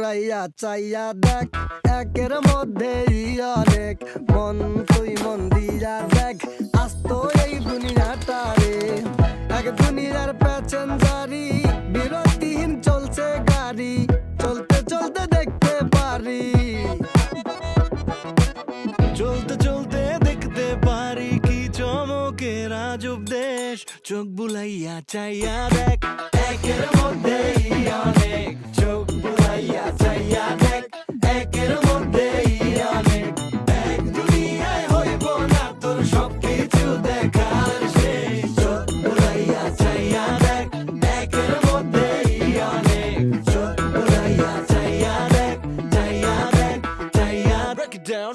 চাইয়া চাইয়া দেখ একের মধ্যেই অনেক মন তুই মন দিয়া দেখ আস্ত এই দুনিয়াটা রে এক দুনিয়ার প্যাসেঞ্জারি বিরতিহীন চলছে গাড়ি চলতে চলতে দেখতে পারি চলতে চলতে দেখতে পারি কি চমকের আজব দেশ চোখ বুলাইয়া চাইয়া দেখ একের মধ্যেই অনেক চোখ বুলাইয়া চাইয়া দেখ একের মধ্যেই অনেক এক দুনিয়ায় হইব না তোর সবকিছু দেখার শেষ চোখ বুলাইয়া চাইয়া দেখ একের মধ্যেই অনেক চোখ বুলাইয়া চাইয়া দেখ চাইয়া দেখ চাইয়া break it down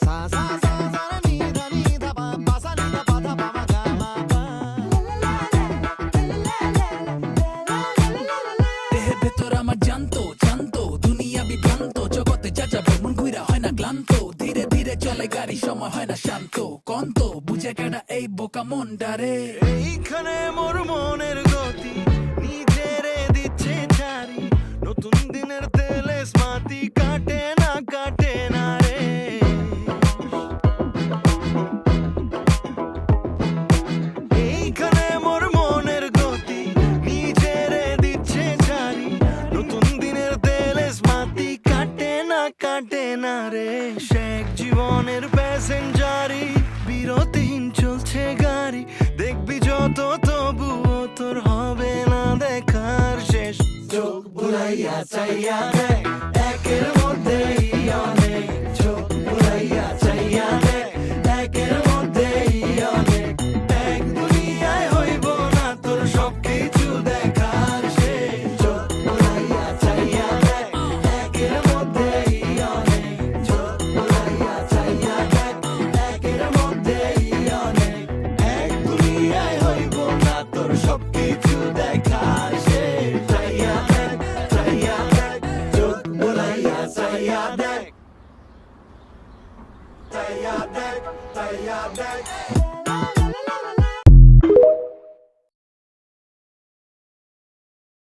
ধীরে ধীরে চলে গাড়ি সময় হয় না শান্ত কন্ত বুঝে কেডা এই বোকা মনটারে এইখানে মোর মনের গতি নিজেরে দিচ্ছে ছাড়ি নতুন দিনের তেলে স্মাতি কাটে না রে এইখানে মোর মনের গতি নিজেরে দিচ্ছে ছাড়ি নতুন দিনের তেলে স্মাতি কাটে না রে শেখ জীবনের প্যাসেঞ্জারি বিরতিহীন চলছে গাড়ি দেখবি যত তবুও তোর হবে না দেখার শেষ চোখ বুলাইয়া চাইয়া দেখ একের মধ্যেই অনেক চোখ বুলাইয়া চাইয়া দেখ একের মধ্যেই অনেক এক দুনিয়ায় হইব না তোর সবকিছু দেখার শেষ চোখ বুলাইয়া চাইয়া দেখ একের মধ্যেই অনেক চোখ বুলাইয়া চাইয়া দেখ একের মধ্যেই অনেক এক দুনিয়ায় হইব না তোর সবকিছু দেখার শেষ চাইয়া দেখ চোখ বুলাইয়া চাইয়া দেখ চাইয়া দেখ